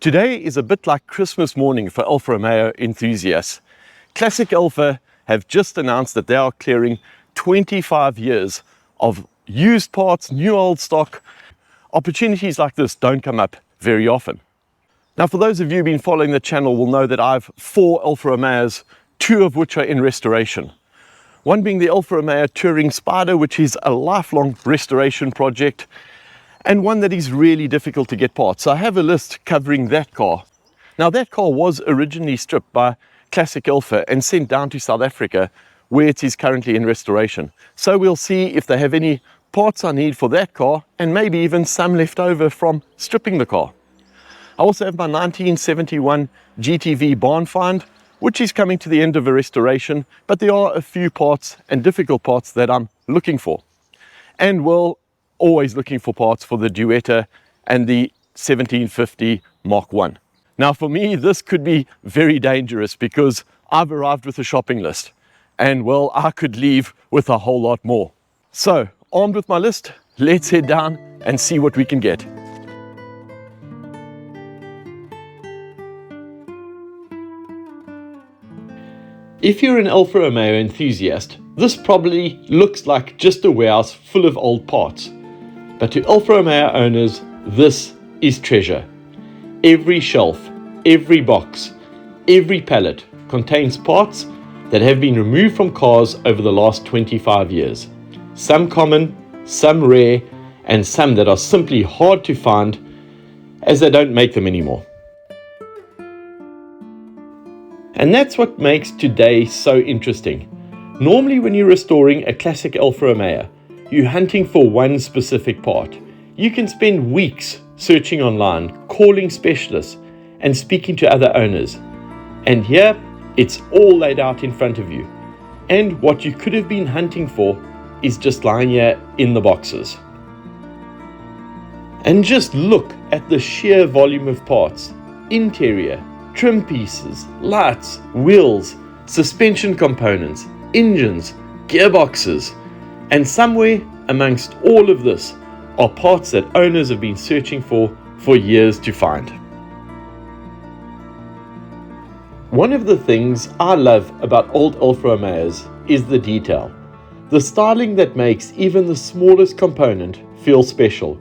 Today is a bit like Christmas morning for Alfa Romeo enthusiasts. Classic Alfa have just announced that they are clearing 25 years of used parts, new old stock. Opportunities like this don't come up very often. Now, for those of you who've been following the channel will know that I have 4 Alfa Romeos, 2 of which are in restoration. One being the Alfa Romeo Touring Spider, which is a lifelong restoration project, and one that is really difficult to get parts. So I have a list covering that car. Now, that car was originally stripped by Classic Alfa and sent down to South Africa, where it is currently in restoration. So we'll see if they have any parts I need for that car, and maybe even some left over from stripping the car. I also have my 1971 GTV Barn Find, which is coming to the end of a restoration, but there are a few parts and difficult parts that I'm looking for. And well, always looking for parts for the Duetta and the 1750 Mark 1. Now, for me, this could be very dangerous because I've arrived with a shopping list, and well, I could leave with a whole lot more. So, armed with my list, let's head down and see what we can get. If you're an Alfa Romeo enthusiast, this probably looks like just a warehouse full of old parts. But to Alfa Romeo owners, this is treasure. Every shelf, every box, every pallet contains parts that have been removed from cars over the last 25 years. Some common, some rare, and some that are simply hard to find as they don't make them anymore. And that's what makes today so interesting. Normally when you're restoring a classic Alfa Romeo, you're hunting for one specific part. You can spend weeks searching online, calling specialists, and speaking to other owners. And here, it's all laid out in front of you. And what you could have been hunting for is just lying here in the boxes. And just look at the sheer volume of parts. Interior, trim pieces, lights, wheels, suspension components, engines, gearboxes. And somewhere amongst all of this are parts that owners have been searching for years to find. One of the things I love about old Alfa Romeos is the detail. The styling that makes even the smallest component feel special.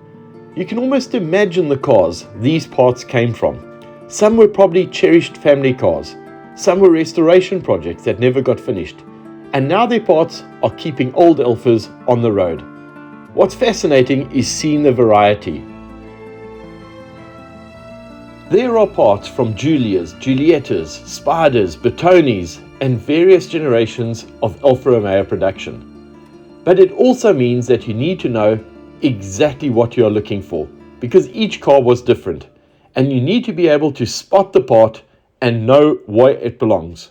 You can almost imagine the cars these parts came from. Some were probably cherished family cars. Some were restoration projects that never got finished. And now their parts are keeping old Alfas on the road. What's fascinating is seeing the variety. There are parts from Giulias, Giuliettas, Spiders, Bertonis, and various generations of Alfa Romeo production. But it also means that you need to know exactly what you are looking for, because each car was different, and you need to be able to spot the part and know where it belongs.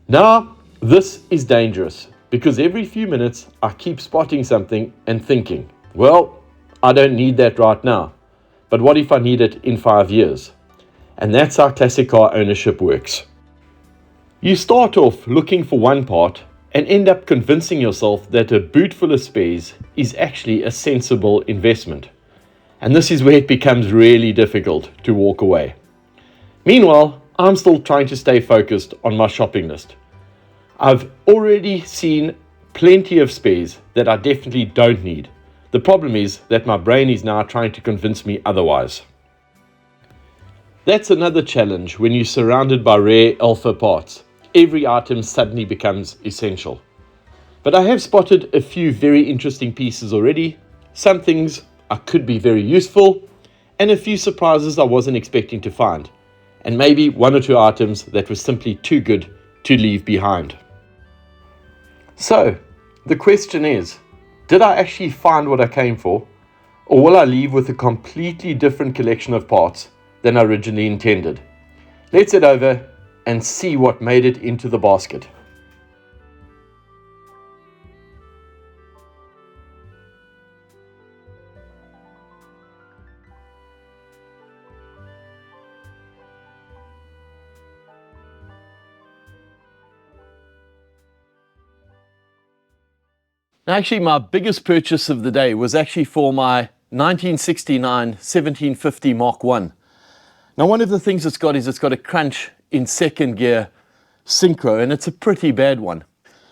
Now, this is dangerous because every few minutes I keep spotting something and thinking, well, I don't need that right now, but what if I need it in 5 years? And that's how classic car ownership works. You start off looking for one part and end up convincing yourself that a boot full of spares is actually a sensible investment. And this is where it becomes really difficult to walk away. Meanwhile, I'm still trying to stay focused on my shopping list. I've already seen plenty of spares that I definitely don't need. The problem is that my brain is now trying to convince me otherwise. That's another challenge when you're surrounded by rare Alfa parts. Every item suddenly becomes essential. But I have spotted a few very interesting pieces already, some things I could be very useful, and a few surprises I wasn't expecting to find, and maybe 1 or 2 items that were simply too good to leave behind. So, the question is, did I actually find what I came for, or will I leave with a completely different collection of parts than I originally intended? Let's head over and see what made it into the basket. Now, actually, my biggest purchase of the day was actually for my 1969 1750 Mark 1. Now, one of the things it's got is it's got a crunch in second gear synchro, and it's a pretty bad one.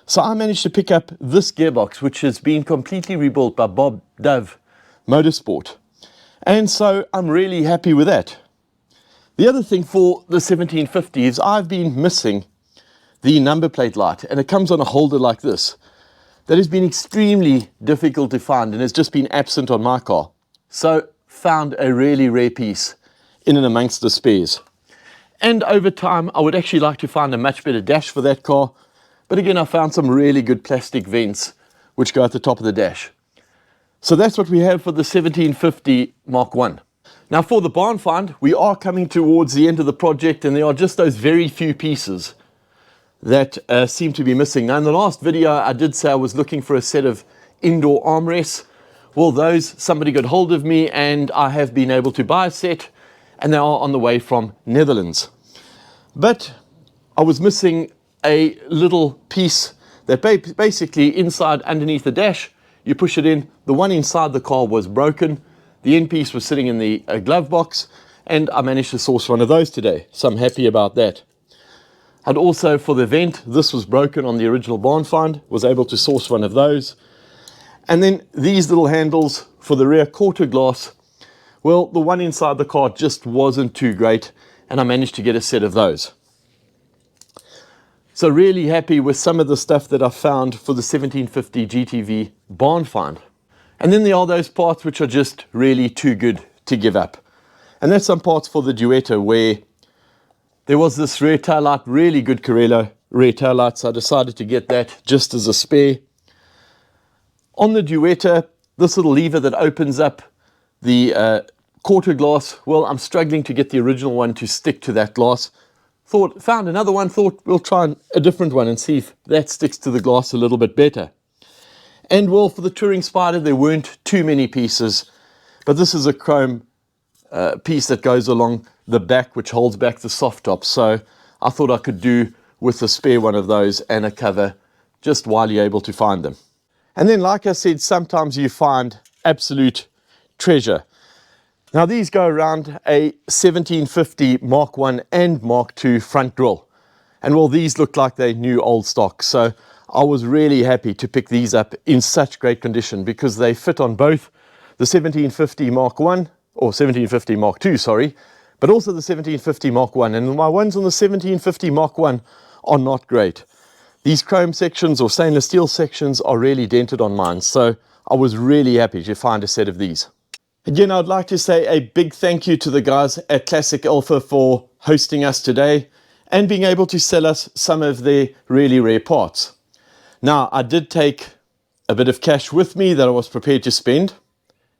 So I managed to pick up this gearbox, which has been completely rebuilt by Bob Dove Motorsport. And so I'm really happy with that. The other thing for the 1750 is I've been missing the number plate light, and it comes on a holder like this that has been extremely difficult to find and has just been absent on my car. So found a really rare piece in and amongst the spares. And over time, I would actually like to find a much better dash for that car. But again, I found some really good plastic vents which go at the top of the dash. So that's what we have for the 1750 Mark 1. Now for the barn find, we are coming towards the end of the project, and there are just those very few pieces that seem to be missing. Now in the last video, I did say I was looking for a set of indoor armrests. Well, those, somebody got hold of me, and I have been able to buy a set, and they are on the way from Netherlands. But I was missing a little piece that basically inside underneath the dash, you push it in. The one inside the car was broken. The end piece was sitting in the glove box, and I managed to source one of those today. So I'm happy about that. And also for the vent, this was broken on the original barn find, was able to source one of those. And then these little handles for the rear quarter glass, well, the one inside the car just wasn't too great, and I managed to get a set of those. So really happy with some of the stuff that I found for the 1750 GTV barn find. And then there are those parts which are just really too good to give up. And that's some parts for the Duetto where there was this rear tail light, really good Corello rear tail light, so I decided to get that just as a spare. On the Duetto, this little lever that opens up the quarter glass, well, I'm struggling to get the original one to stick to that glass. Found another one, thought we'll try a different one and see if that sticks to the glass a little bit better. And well, for the Touring Spider, there weren't too many pieces, but this is a chrome piece that goes along the back, which holds back the soft top. So I thought I could do with a spare one of those and a cover just while you're able to find them. And then, like I said, sometimes you find absolute treasure. Now these go around a 1750 Mark 1 and Mark 2 front grille. And well, these look like they're new old stock. So I was really happy to pick these up in such great condition because they fit on both the 1750 Mark 1 or 1750 Mark 2, sorry, but also the 1750 Mark 1. And my ones on the 1750 Mark 1 are not great. These chrome sections or stainless steel sections are really dented on mine. So I was really happy to find a set of these. Again, I'd like to say a big thank you to the guys at Classic Alfa for hosting us today and being able to sell us some of their really rare parts. Now, I did take a bit of cash with me that I was prepared to spend,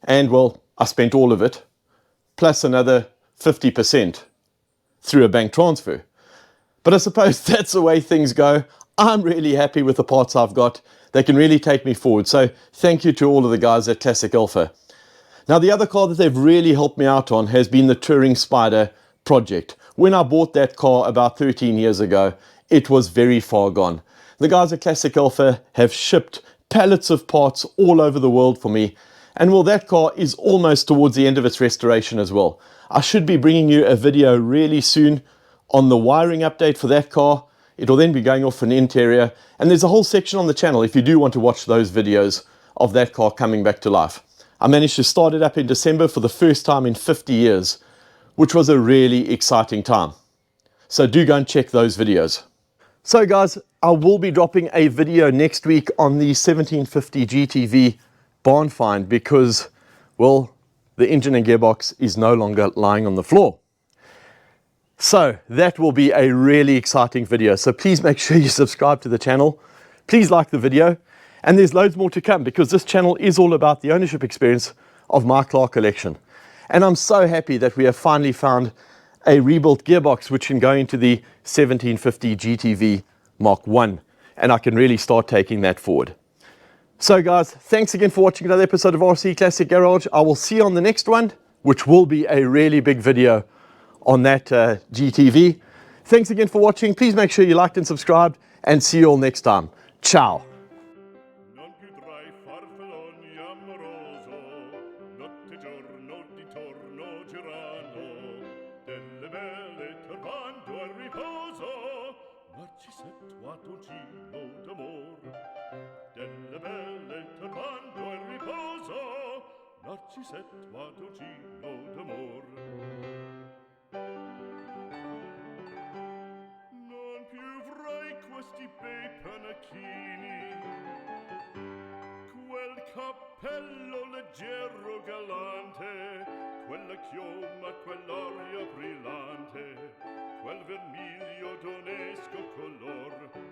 and well, I spent all of it, plus another 50% through a bank transfer. But I suppose that's the way things go. I'm really happy with the parts I've got. They can really take me forward. So thank you to all of the guys at Classic Alfa. Now, the other car that they've really helped me out on has been the Touring Spider project. When I bought that car about 13 years ago, it was very far gone. The guys at Classic Alfa have shipped pallets of parts all over the world for me. And well, that car is almost towards the end of its restoration as well. I should be bringing you a video really soon on the wiring update for that car. It'll then be going off an interior. And there's a whole section on the channel if you do want to watch those videos of that car coming back to life. I managed to start it up in December for the first time in 50 years, which was a really exciting time. So do go and check those videos. So guys, I will be dropping a video next week on the 1750 GTV barn find because, well, the engine and gearbox is no longer lying on the floor. So that will be a really exciting video. So please make sure you subscribe to the channel. Please like the video. And there's loads more to come because this channel is all about the ownership experience of my car collection. And I'm so happy that we have finally found a rebuilt gearbox which can go into the 1750 GTV Mark 1. And I can really start taking that forward. So guys, thanks again for watching another episode of RC Classic Garage. I will see you on the next one, which will be a really big video on that GTV. Thanks again for watching. Please make sure you liked and subscribed, and see you all next time. Ciao. Amoroso, notte giorno di torno girano, mattoncino d'amor, delle belle turbando il riposo, Narcisetto mattoncino d'amor. Non più avrai questi bei panacchini, quel cappello leggero galante, quella chioma, quell'aria brillante, quel vermiglio d'onesco color.